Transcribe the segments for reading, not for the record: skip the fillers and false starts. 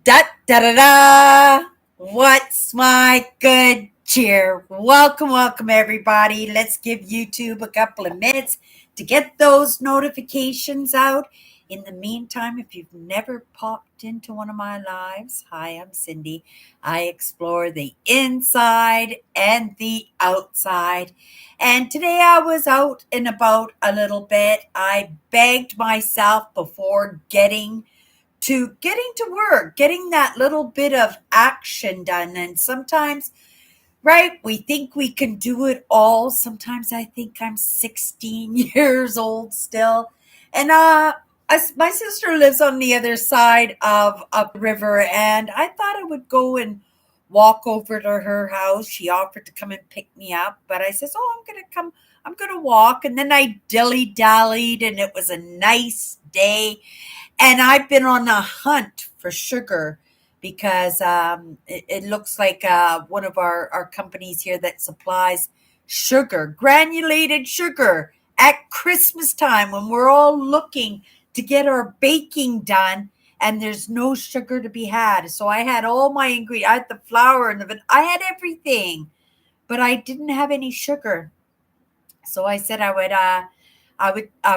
Da da da da! What's my good cheer? Welcome, everybody. Let's give YouTube a couple of minutes to get those notifications out. In the meantime, if you've never popped into one of my lives, hi, I'm Cindy. I explore the inside and the outside. And today I was out and about a little bit. I begged myself before getting to work, getting that little bit of action done. And sometimes, right, we think we can do it all. Sometimes I think I'm 16 years old still. And my sister lives on the other side of the river, and I thought I would go and walk over to her house. She offered to come and pick me up, but I says, "Oh, I'm gonna walk." And then I dilly dallied, and it was a nice day, and I've been on a hunt for sugar because it looks like one of our companies here that supplies sugar, granulated sugar at Christmas time when we're all looking to get our baking done and there's no sugar to be had. So I had all my ingredients. I had the flour and I had everything, but I didn't have any sugar. So I said I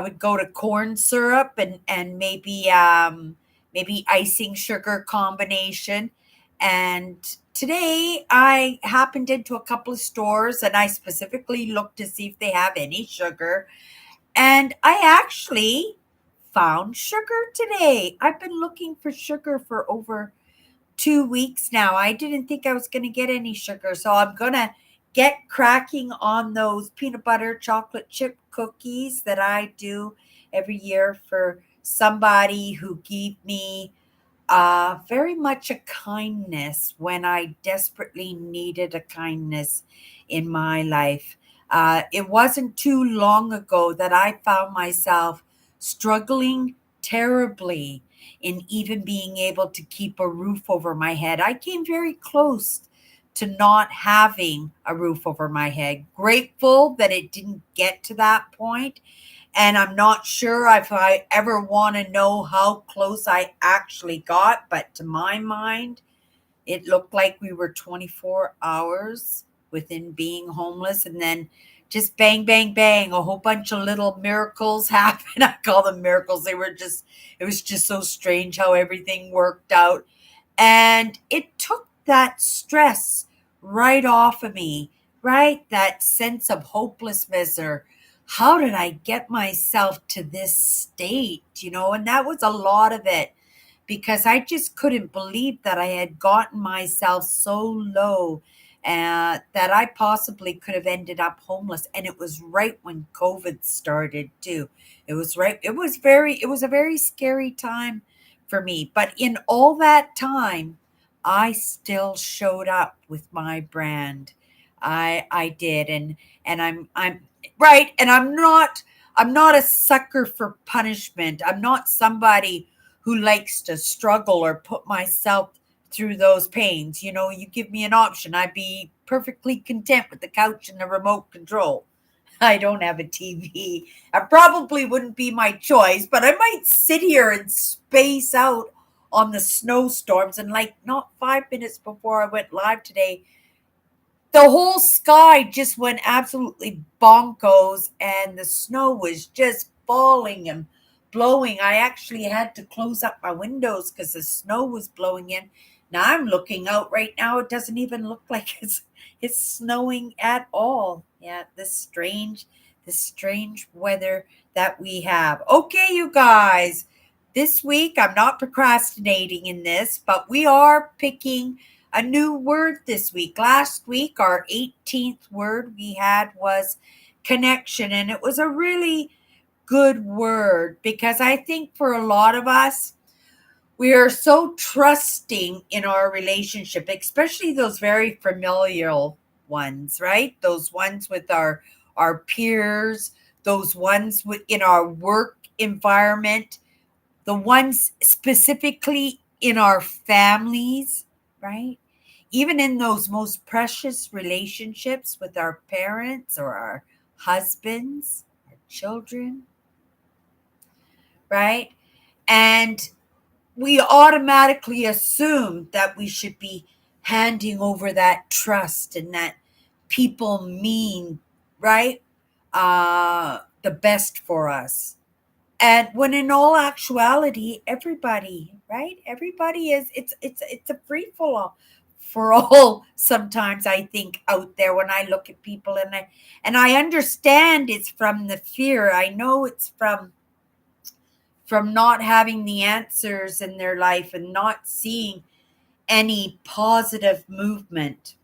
would go to corn syrup and maybe icing sugar combination. And today I happened into a couple of stores and I specifically looked to see if they have any sugar. And I actually found sugar today. I've been looking for sugar for over 2 weeks now. I didn't think I was going to get any sugar. So I'm going to get cracking on those peanut butter chocolate chip cookies that I do every year for somebody who gave me very much a kindness when I desperately needed a kindness in my life. It wasn't too long ago that I found myself struggling terribly in even being able to keep a roof over my head. I came very close to not having a roof over my head. Grateful that it didn't get to that point, and I'm not sure if I ever want to know how close I actually got, but to my mind, it looked like we were 24 hours within being homeless. And then just bang, bang, bang, a whole bunch of little miracles happened. I call them miracles. It was just so strange how everything worked out. And it took that stress right off of me, right? That sense of hopelessness or how did I get myself to this state? And that was a lot of it because I just couldn't believe that I had gotten myself so low that I possibly could have ended up homeless. And it was right when COVID started too. It was a very scary time for me. But in all that time, I still showed up with my brand. I did, and I'm right, and I'm not a sucker for punishment. I'm not somebody who likes to struggle or put myself through those pains. You give me an option, I'd be perfectly content with the couch and the remote control. I don't have a TV. I probably wouldn't be my choice, but I might sit here and space out on the snowstorms. And like not 5 minutes before I went live today, the whole sky just went absolutely bonkos and the snow was just falling and blowing. I actually had to close up my windows because the snow was blowing in. Now I'm looking out right now. It doesn't even look like it's snowing at all. Yeah, this strange weather that we have. Okay, you guys. This week I'm not procrastinating in this, but we are picking a new word this week. Last week, our 18th word we had was connection, and it was a really good word because I think for a lot of us, we are so trusting in our relationship, especially those very familial ones, right? Those ones with our peers, those ones in our work environment, the ones specifically in our families, right? Even in those most precious relationships with our parents or our husbands, our children, right? And we automatically assume that we should be handing over that trust and that people mean, right, the best for us. And when in all actuality, everybody, right, everybody is, it's a free for all sometimes, I think, out there. When I look at people, and I understand it's from the fear. I know it's from not having the answers in their life and not seeing any positive movement.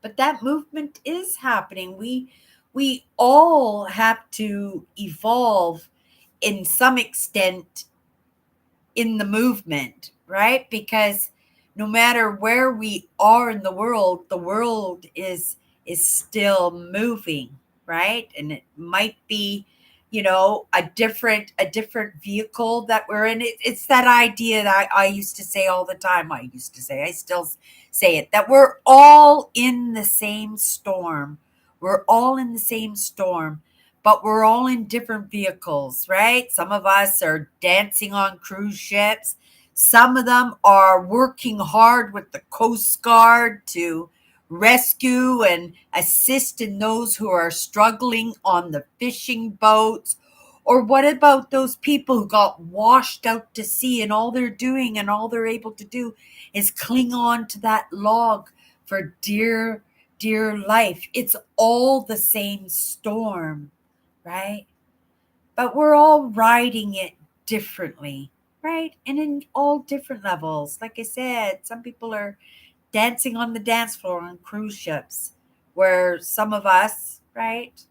But that movement is happening. We all have to evolve in some extent in the movement, right? Because no matter where we are in the world is still moving, right? And it might be, a different vehicle that we're in. It's that idea that I used to say all the time. I still say it, that we're all in the same storm. We're all in the same storm, but we're all in different vehicles, right? Some of us are dancing on cruise ships. Some of them are working hard with the Coast Guard to rescue and assist in those who are struggling on the fishing boats. Or what about those people who got washed out to sea and all they're doing and all they're able to do is cling on to that log for dear, dear life? It's all the same storm, right? But we're all riding it differently, right? And in all different levels. Like I said, some people are dancing on the dance floor on cruise ships, where some of us, right,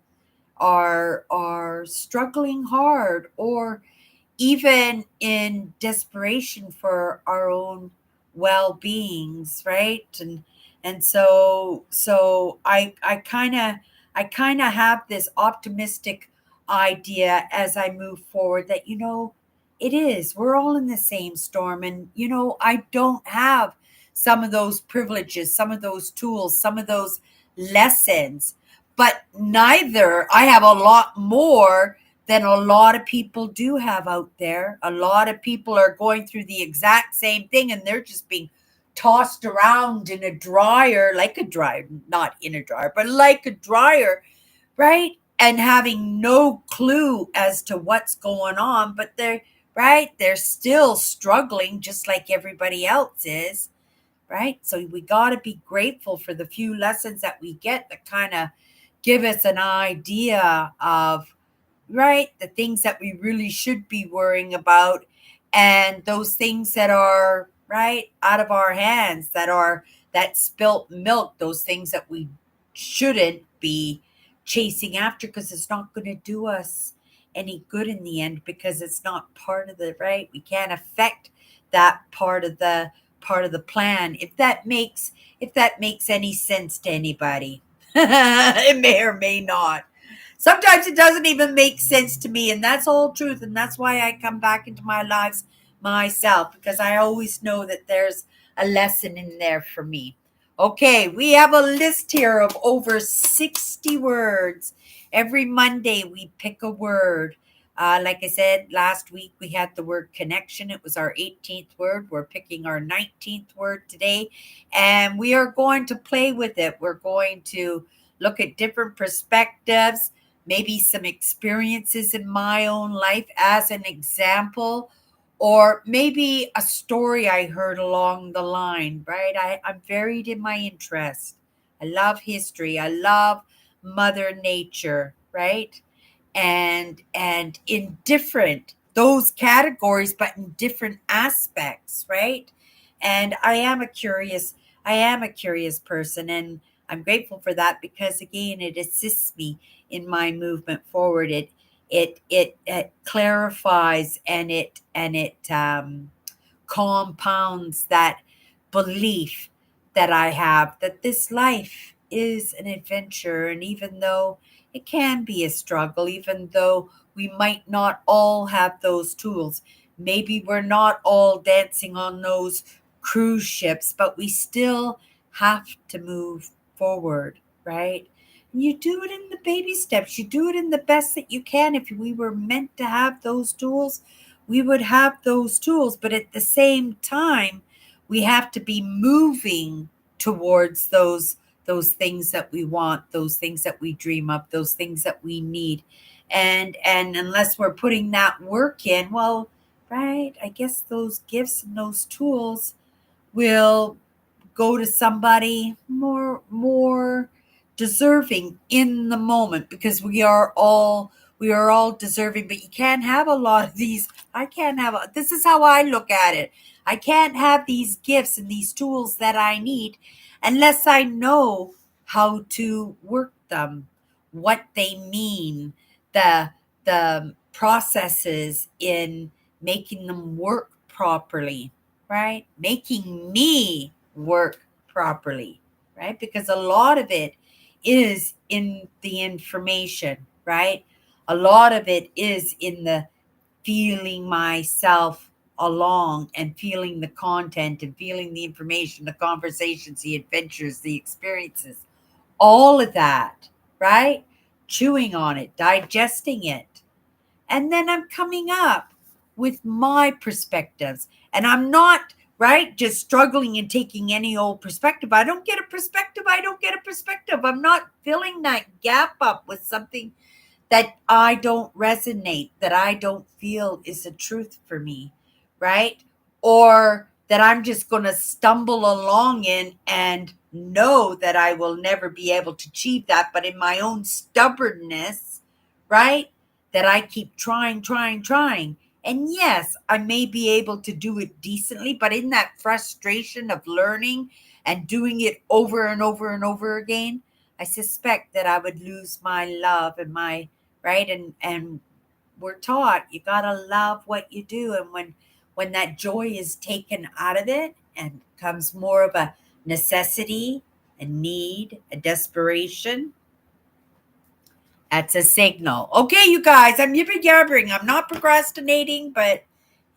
are struggling hard, or even in desperation for our own well-beings, right? And so I kind of have this optimistic idea as I move forward, that it is, we're all in the same storm. And I don't have some of those privileges, some of those tools, some of those lessons, but neither I have a lot more than a lot of people do have out there. A lot of people are going through the exact same thing, and they're just being tossed around in a dryer, like a dryer, not in a dryer, but like a dryer, right? And having no clue as to what's going on, but they're still struggling just like everybody else is, right? So we got to be grateful for the few lessons that we get that kind of give us an idea of, right, the things that we really should be worrying about, and those things that are, right, out of our hands, that spilt milk, those things that we shouldn't be chasing after, because it's not going to do us any good in the end, because it's not part of the, right, we can't affect that part of the plan, if that makes any sense to anybody. It may or may not. Sometimes it doesn't even make sense to me, and that's all truth. And that's why I come back into my lives myself, because I always know that there's a lesson in there for me. Okay, we have a list here of over 60 words. Every Monday, we pick a word. Like I said, last week we had the word connection. It was our 18th word. We're picking our 19th word today, and we are going to play with it. We're going to look at different perspectives, maybe some experiences in my own life as an example, or maybe a story I heard along the line, right? I'm varied in my interest. I love history. I love Mother Nature, right? And in different those categories, but in different aspects, right? And I am a curious person, and I'm grateful for that, because again, it assists me in my movement forward. It clarifies, and it compounds that belief that I have, that this life is an adventure. And even though it can be a struggle, even though we might not all have those tools, maybe we're not all dancing on those cruise ships, but we still have to move forward, right? And you do it in the baby steps. You do it in the best that you can. If we were meant to have those tools, we would have those tools. But at the same time, we have to be moving towards those things that we want, those things that we dream of, those things that we need. And unless we're putting that work in, well, right, I guess those gifts and those tools will go to somebody more deserving in the moment, because we are all deserving. But you can't have a lot of these. I can't have this is how I look at it. I can't have these gifts and these tools that I need unless I know how to work them, what they mean, the the processes in making them work properly, right? Making me work properly, right? Because a lot of it is in the information, right? A lot of it is in the feeling myself along and feeling the content and feeling the information, the conversations, the adventures, the experiences, all of that, right? Chewing on it, digesting it, and then I'm coming up with my perspectives. And I'm not, right, just struggling and taking any old perspective. I don't get a perspective. I don't get a perspective. I'm not filling that gap up with something that I don't resonate, that I don't feel is the truth for me, right? Or that I'm just going to stumble along in and know that I will never be able to achieve that, but in my own stubbornness, right? That I keep trying, trying, trying. And yes, I may be able to do it decently, but in that frustration of learning and doing it over and over and over again, I suspect that I would lose my love and my right. And we're taught you got to love what you do, and when that joy is taken out of it and becomes more of a necessity, a need, a desperation, that's a signal. Okay, you guys, I'm yibber yabbering. I'm not procrastinating, but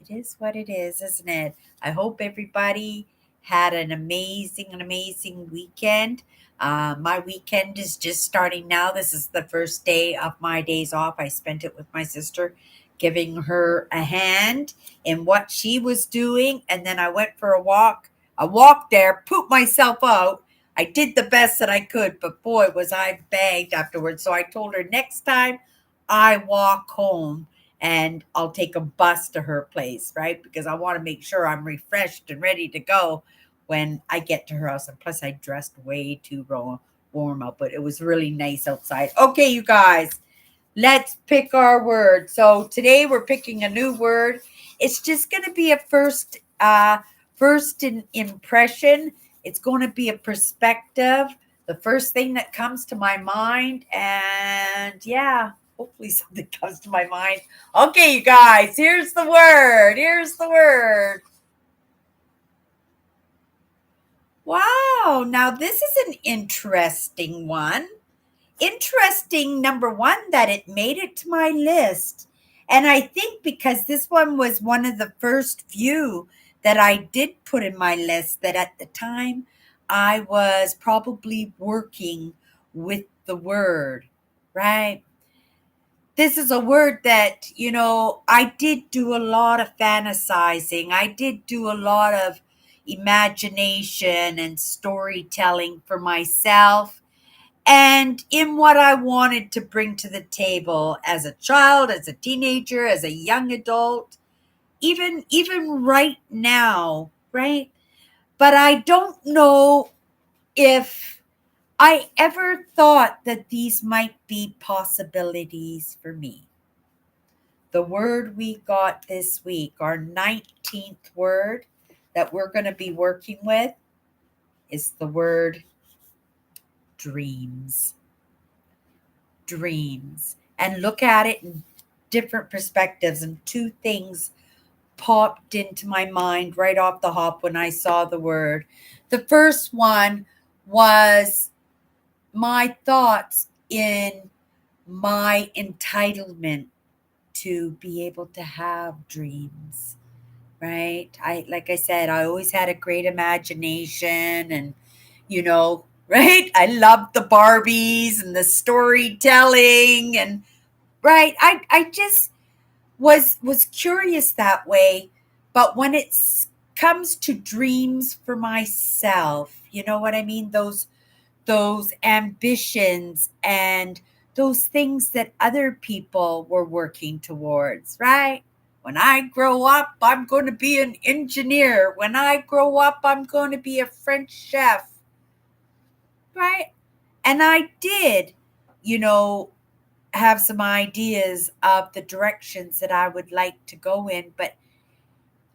it is what it is, isn't it? I hope everybody had an amazing weekend. My weekend is just starting now. This is the first day of my days off. I spent it with my sister, giving her a hand in what she was doing. And then I went for a walk. I walked there, pooped myself out. I did the best that I could, but boy, was I bagged afterwards. So I told her next time I walk home and I'll take a bus to her place, right? Because I want to make sure I'm refreshed and ready to go when I get to her house. And plus, I dressed way too warm up, but it was really nice outside. Okay, you guys, let's pick our word. So today we're picking a new word. It's just going to be a first impression. It's going to be a perspective. The first thing that comes to my mind, and yeah, hopefully something comes to my mind. Okay, you guys, here's the word. Here's the word. Wow, now this is an interesting one. Interesting, number one, that it made it to my list. And I think because this one was one of the first few that I did put in my list, that at the time I was probably working with the word, right? This is a word that, I did do a lot of fantasizing. I did do a lot of imagination and storytelling for myself and in what I wanted to bring to the table as a child, as a teenager, as a young adult, even right now, right? But I don't know if I ever thought that these might be possibilities for me. The word we got this week, our 19th word that we're going to be working with, is the word dreams. Dreams. And look at it in different perspectives. And two things popped into my mind right off the hop when I saw the word. The first one was my thoughts in my entitlement to be able to have dreams, right? Like I said, I always had a great imagination and, right? I loved the Barbies and the storytelling and right. I just was curious that way. But when it comes to dreams for myself, you know what I mean? Those ambitions and those things that other people were working towards, right? When I grow up, I'm going to be an engineer. When I grow up, I'm going to be a French chef, right? And I did, you know, have some ideas of the directions that I would like to go in, but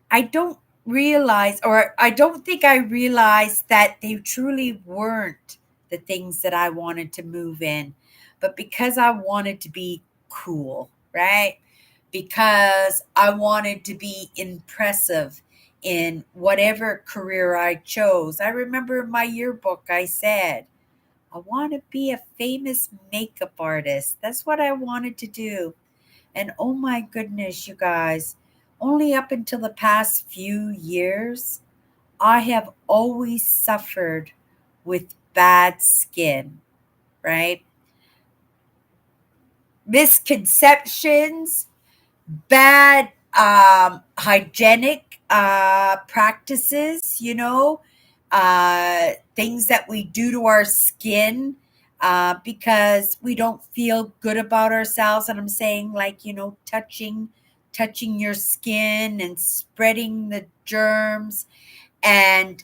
I don't realize, or I don't think I realized that they truly weren't the things that I wanted to move in. But because I wanted to be cool, right? Because I wanted to be impressive in whatever career I chose. I remember in my yearbook, I said, I want to be a famous makeup artist. That's what I wanted to do. And oh my goodness, you guys, only up until the past few years, I have always suffered with bad skin, right? Misconceptions, bad hygienic practices, things that we do to our skin because we don't feel good about ourselves. And I'm saying, like, touching your skin and spreading the germs and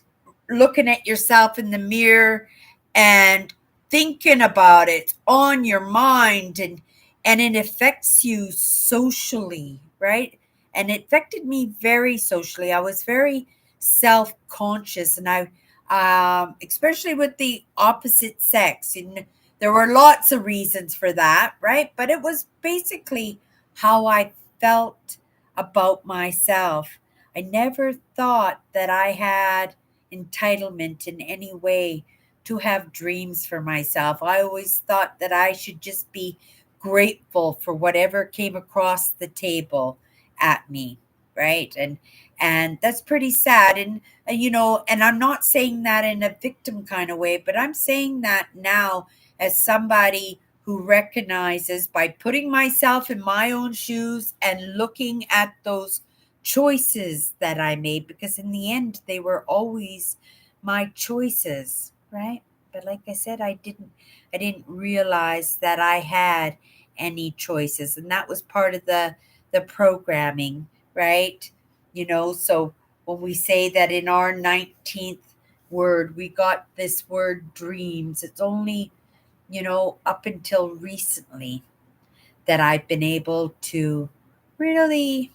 looking at yourself in the mirror and thinking about it on your mind, and it affects you socially, right? And it affected me very socially. I was very self-conscious, and I especially with the opposite sex, and there were lots of reasons for that, right? But it was basically how I felt about myself. I never thought that I had entitlement in any way to have dreams for myself. I always thought that I should just be grateful for whatever came across the table at me, right? And that's pretty sad. And I'm not saying that in a victim kind of way, but I'm saying that now as somebody who recognizes, by putting myself in my own shoes and looking at those choices that I made, because in the end they were always my choices, right? But like I said, I didn't realize that I had any choices, and that was part of the programming, right? So when we say that in our 19th word we got this word dreams, it's only, up until recently that I've been able to really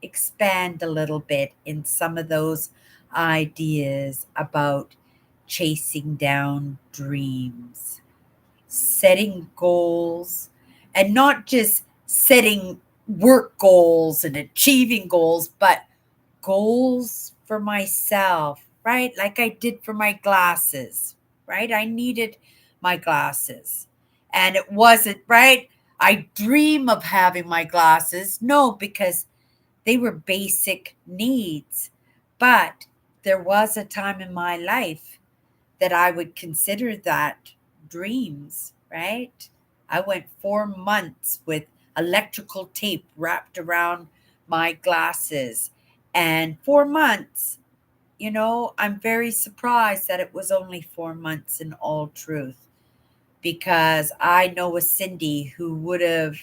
expand a little bit in some of those ideas about chasing down dreams, setting goals, and not just setting work goals and achieving goals, but goals for myself, right? Like I did for my glasses, right? I needed my glasses. And it wasn't, right? I dream of having my glasses. No, because they were basic needs. But there was a time in my life that I would consider that dreams, right? I went 4 months with electrical tape wrapped around my glasses. And 4 months, I'm very surprised that it was only 4 months in all truth, because I know a Cindy who would have,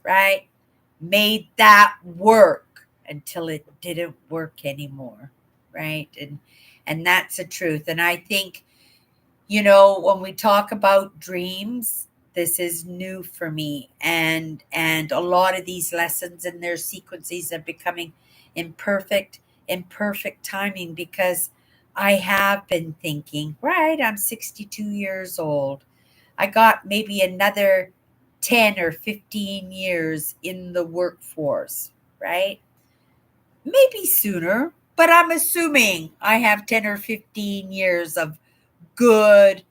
right, made that work until it didn't work anymore, right? And that's the truth. And I think, when we talk about dreams, this is new for me, and a lot of these lessons and their sequences are becoming imperfect imperfect timing, because I have been thinking, right, I'm 62 years old. I got maybe another 10 or 15 years in the workforce, right? Maybe sooner, but I'm assuming I have 10 or 15 years of good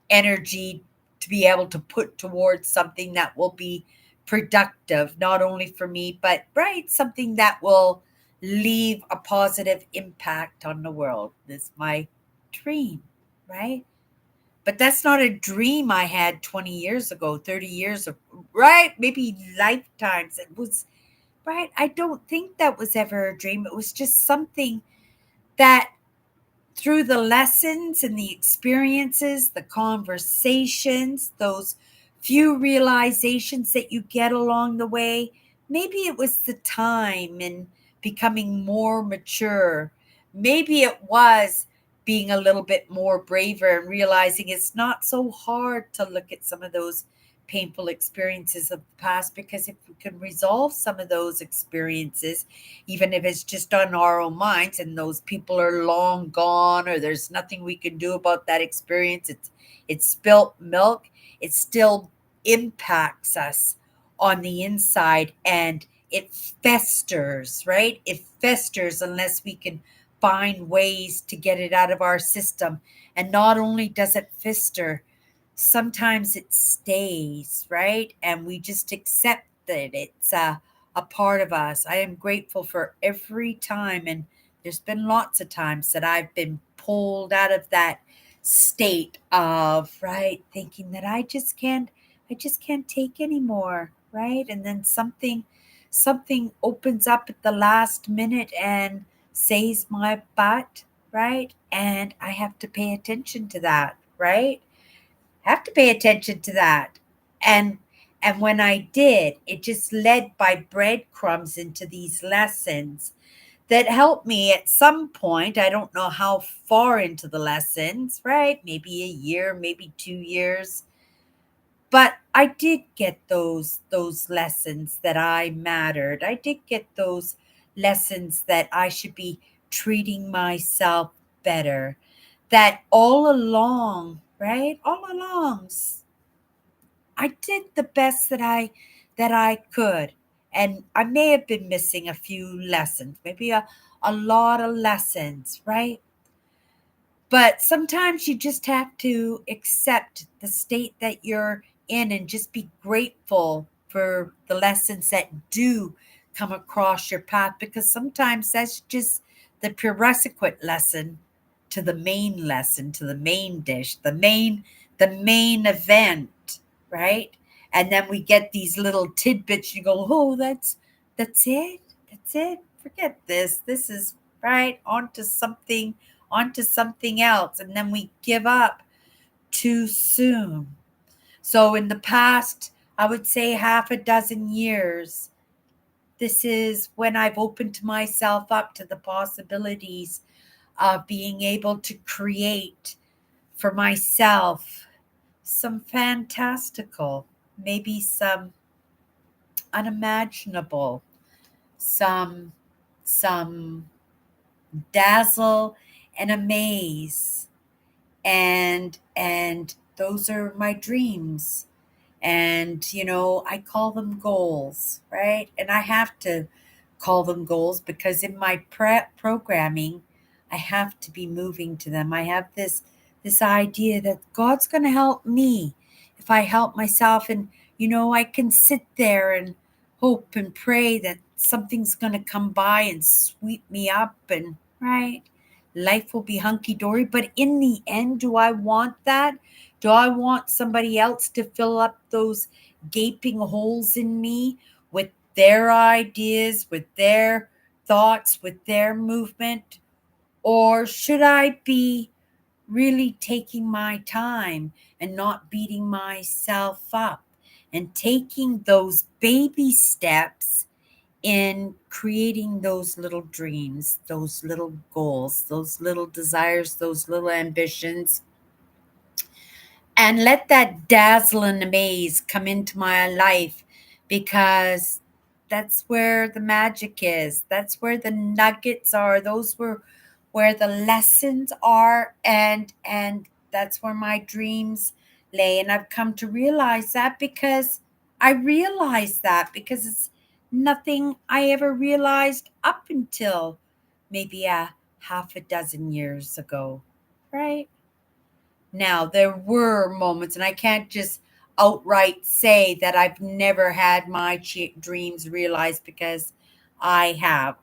energy to be able to put towards something that will be productive, not only for me, but, right, something that will leave a positive impact on the world. This is my dream, right? But that's not a dream I had 20 years ago, 30 years ago, right? Maybe lifetimes. It was right? I don't think that was ever a dream. It was just something that through the lessons and the experiences, the conversations, those few realizations that you get along the way, maybe it was the time and becoming more mature. Maybe it was being a little bit more braver and realizing it's not so hard to look at some of those painful experiences of the past, because if we can resolve some of those experiences, even if it's just on our own minds and those people are long gone or there's nothing we can do about that experience, it's spilt milk, it still impacts us on the inside, and it festers, right? It festers unless we can find ways to get it out of our system. And not only does it fester, sometimes it stays, right? And we just accept that it's a part of us. I am grateful for every time, and there's been lots of times that I've been pulled out of that state of, right, thinking that I just can't take anymore, right? And then something opens up at the last minute and saves my butt, right? And I have to pay attention to that, right? Have to pay attention to that. And and when I did, it just led by breadcrumbs into these lessons that helped me at some point. I don't know how far into the lessons, right? Maybe a year, maybe 2 years. But I did get those lessons that I mattered. I did get those lessons that I should be treating myself better. That all along, right? All along, I did the best that I could. And I may have been missing a few lessons, maybe a lot of lessons, right? But sometimes you just have to accept the state that you're in and just be grateful for the lessons that do come across your path, because sometimes that's just the prerequisite lesson to the main lesson, to the main dish, the main event, right? And then we get these little tidbits. You go, oh, that's it, that's it. Forget this. This is right onto something else, and then we give up too soon. So in the past, I would say half a dozen years, this is when I've opened myself up to the possibilities of being able to create for myself some fantastical, maybe some unimaginable, some dazzle and amaze, and those are my dreams. And I call them goals, right? And I have to call them goals because in my programming, I have to be moving to them. I have this idea that God's going to help me if I help myself. And I can sit there and hope and pray that something's going to come by and sweep me up, and right, life will be hunky dory. But in the end, do I want that? Do I want somebody else to fill up those gaping holes in me with their ideas, with their thoughts, with their movement? Or should I be really taking my time and not beating myself up and taking those baby steps in creating those little dreams, those little goals, those little desires, those little ambitions, and let that dazzle and amaze come into my life, because that's where the magic is. That's where the nuggets are. Those were where the lessons are, and that's where my dreams lay. And I've come to realize that because it's nothing I ever realized up until maybe a half a dozen years ago, right? Now, there were moments, and I can't just outright say that I've never had my dreams realized, because I have.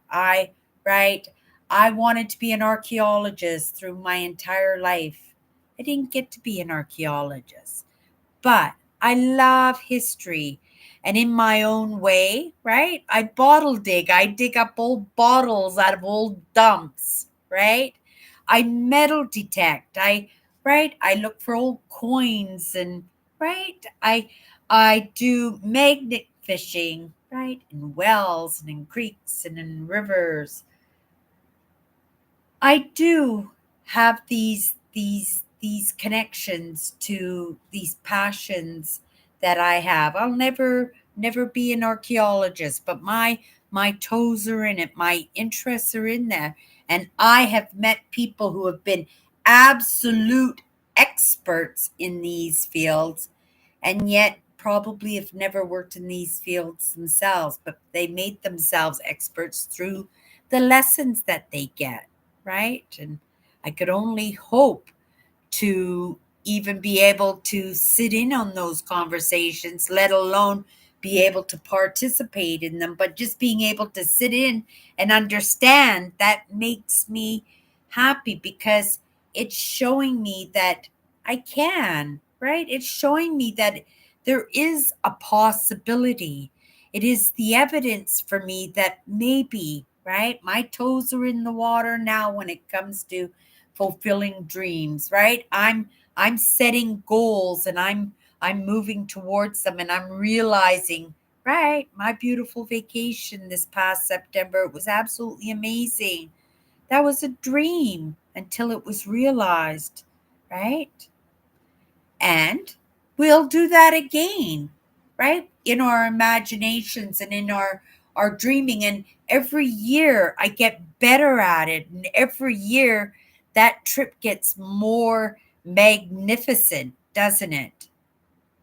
Right? I wanted to be an archaeologist through my entire life. I didn't get to be an archaeologist, but I love history. And in my own way, right? I bottle dig. I dig up old bottles out of old dumps, right? I metal detect. I look for old coins and right? I do magnet fishing, right? In wells and in creeks and in rivers. I do have these connections to these passions that I have. I'll never be an archaeologist, but my toes are in it. My interests are in there. And I have met people who have been absolute experts in these fields and yet probably have never worked in these fields themselves, but they made themselves experts through the lessons that they get, right? And I could only hope to even be able to sit in on those conversations, let alone be able to participate in them. But just being able to sit in and understand, that makes me happy because it's showing me that I can, right? It's showing me that there is a possibility. It is the evidence for me that maybe, right? My toes are in the water now when it comes to fulfilling dreams, right? I'm setting goals and I'm moving towards them and I'm realizing, right, my beautiful vacation this past September, it was absolutely amazing. That was a dream until it was realized, right? And we'll do that again, right? In our imaginations and in our dreaming. And every year I get better at it. And every year that trip gets more magnificent, doesn't it?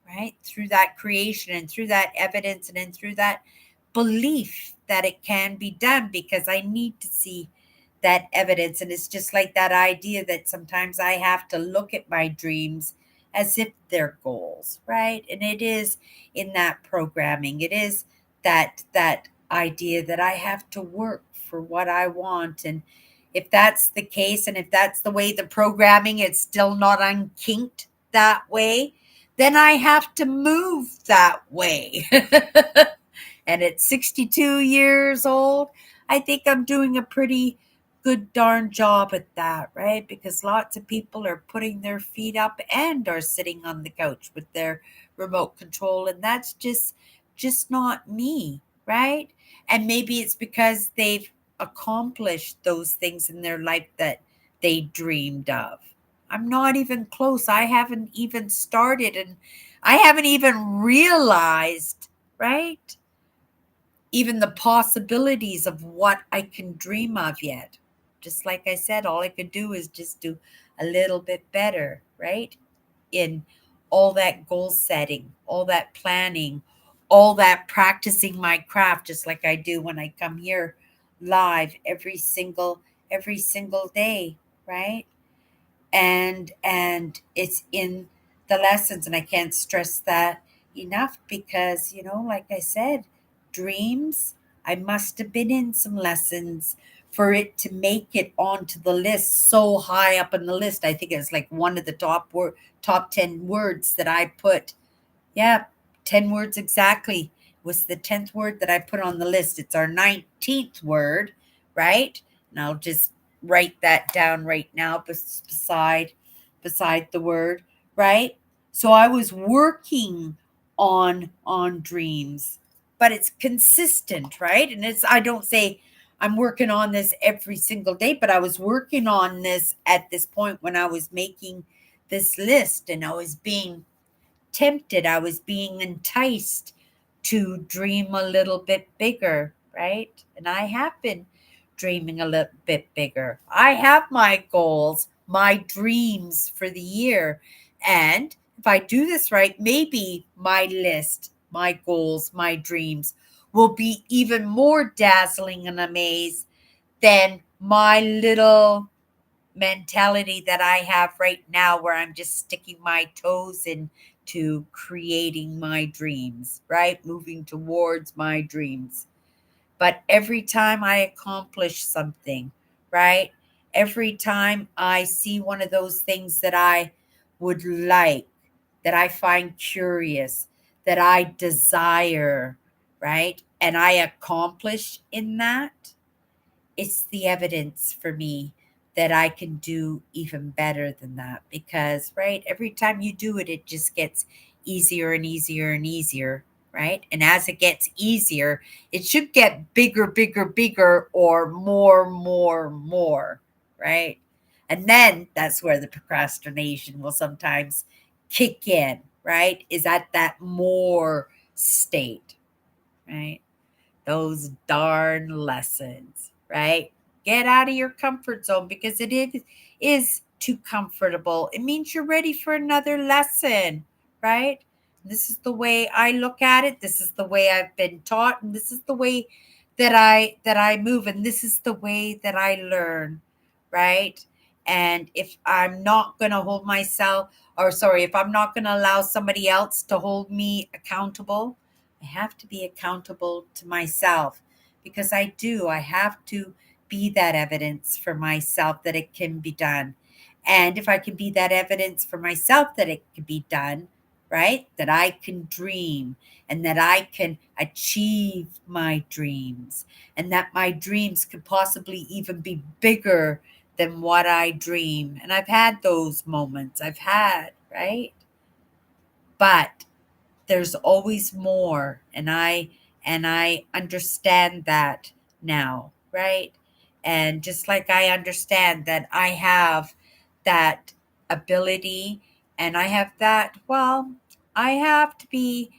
Right? Through that creation and through that evidence and then through that belief that it can be done because I need to see that evidence. And it's just like that idea that sometimes I have to look at my dreams as if they're goals, right? And it is in that programming, it is that idea that I have to work for what I want. And if that's the case, and if that's the way the programming, it's still not unkinked that way, then I have to move that way. And at 62 years old, I think I'm doing a pretty good darn job at that, right? Because lots of people are putting their feet up and are sitting on the couch with their remote control, and that's just not me, right? And maybe it's because they've accomplished those things in their life that they dreamed of. I'm not even close. I haven't even started and I haven't even realized, right? Even the possibilities of what I can dream of yet. Just like I said, all I could do is just do a little bit better, right? In all that goal setting, all that planning, all that practicing my craft, just like I do when I come here live every single day, right? And it's in the lessons, and I can't stress that enough because like I said, dreams, I must have been in some lessons for it to make it onto the list, so high up in the list. I think it's like one of the top 10 words that I put. Yeah, 10 words exactly was the 10th word that I put on the list. It's our 19th word, right? And I'll just write that down right now beside the word, right? So I was working on dreams, but it's consistent, right? And it's I don't say I'm working on this every single day, but I was working on this at this point when I was making this list and I was being tempted, I was being enticed to dream a little bit bigger, right? And I have been dreaming a little bit bigger. I have my goals, my dreams for the year. And if I do this right, maybe my list, my goals, my dreams will be even more dazzling and amazing than my little mentality that I have right now where I'm just sticking my toes into creating my dreams, right? Moving towards my dreams. But every time I accomplish something, right? Every time I see one of those things that I would like, that I find curious, that I desire, right? And I accomplish in that, it's the evidence for me that I can do even better than that because, right, every time you do it, it just gets easier and easier and easier, right? And as it gets easier, it should get bigger, bigger, bigger, or more, more, more, right? And then that's where the procrastination will sometimes kick in, right? Is at that more state, right? Those darn lessons, right? Get out of your comfort zone because is too comfortable. It means you're ready for another lesson, right? This is the way I look at it. This is the way I've been taught, and this is the way that I move, and this is the way that I learn, right? And if I'm not going to hold myself, or sorry, if I'm not going to allow somebody else to hold me accountable, I have to be accountable to myself because I do. I have to be that evidence for myself that it can be done. And if I can be that evidence for myself that it can be done, right? That I can dream and that I can achieve my dreams and that my dreams could possibly even be bigger than what I dream. And I've had those moments. I've had, right? But there's always more, and I understand that now, right? And just like I understand that I have that ability and I have that, well, I have to be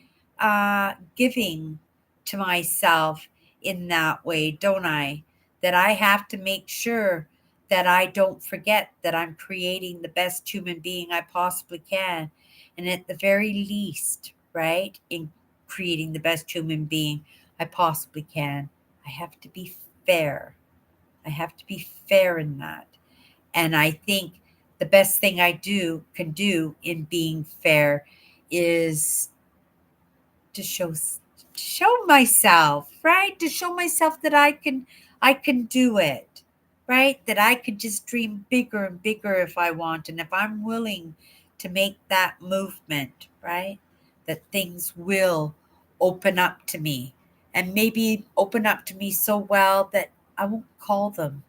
giving to myself in that way, don't I? That I have to make sure that I don't forget that I'm creating the best human being I possibly can, and at the very least, right, in creating the best human being I possibly can, I have to be fair. I have to be fair in that. And I think the best thing I do can do in being fair is to show myself, right? To show myself that I can do it, right? That I could just dream bigger and bigger if I want, and if I'm willing to make that movement, right? That things will open up to me, and maybe open up to me so well that I won't call them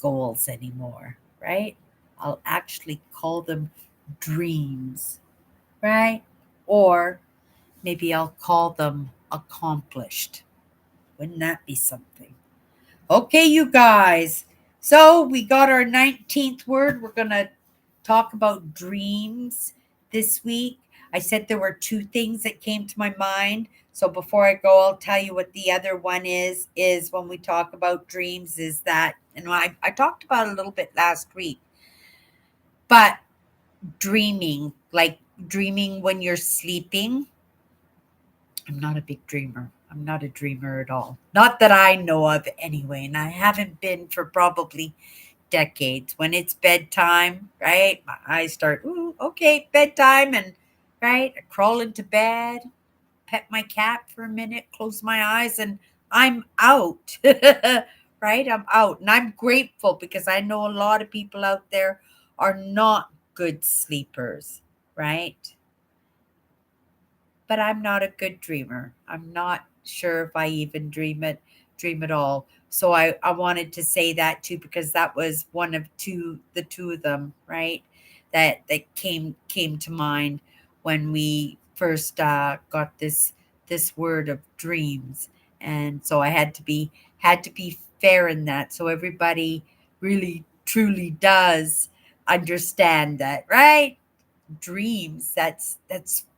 goals anymore, right? I'll actually call them dreams, right? Or maybe I'll call them accomplished. Wouldn't that be something? Okay, you guys. So we got our 19th word. We're going to talk about dreams this week. I said there were two things that came to my mind. So before I go, I'll tell you what the other one is when we talk about dreams is that, and I talked about it a little bit last week, but dreaming, like dreaming when you're sleeping, I'm not a big dreamer. I'm not a dreamer at all. Not that I know of anyway. And I haven't been for probably decades. When it's bedtime, right? My eyes start, ooh, okay, bedtime. And right, I crawl into bed, pet my cat for a minute, close my eyes, and I'm out. Right? I'm out. And I'm grateful because I know a lot of people out there are not good sleepers, right? But I'm not a good dreamer. I'm not sure if I even dream at all. So I wanted to say that too because that was one of the two of them, right? That came to mind when we first got this word of dreams. And so I had to be fair in that. So everybody really truly does understand that, right? Dreams, that's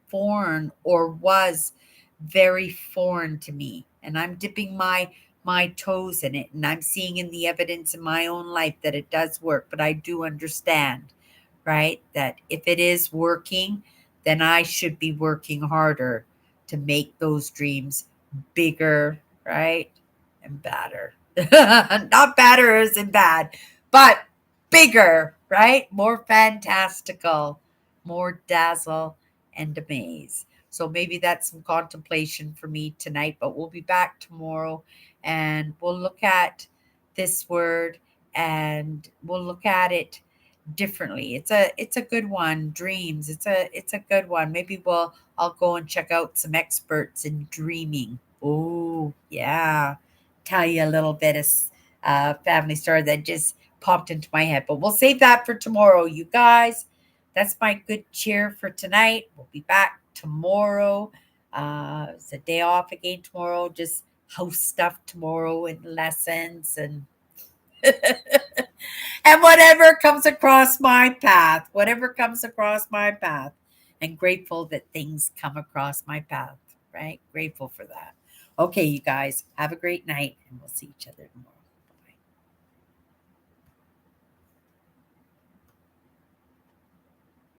foreign or was very foreign to me, and I'm dipping my toes in it, and I'm seeing in the evidence in my own life that it does work. But I do understand, right, that if it is working, then I should be working harder to make those dreams bigger, right, and badder. Not badder as in bad, but bigger, right? More fantastical, more dazzle and amaze. So maybe that's some contemplation for me tonight, but we'll be back tomorrow and we'll look at this word and we'll look at it differently. It's a good one, dreams. It's a good one. Maybe I'll go and check out some experts in dreaming. Oh, yeah. Tell you a little bit of family story that just popped into my head. But we'll save that for tomorrow, you guys. That's my good cheer for tonight. We'll be back tomorrow. It's a day off again tomorrow. Just house stuff tomorrow and lessons and and whatever comes across my path, whatever comes across my path. And grateful that things come across my path, right? Grateful for that. Okay, you guys, have a great night, and we'll see each other tomorrow.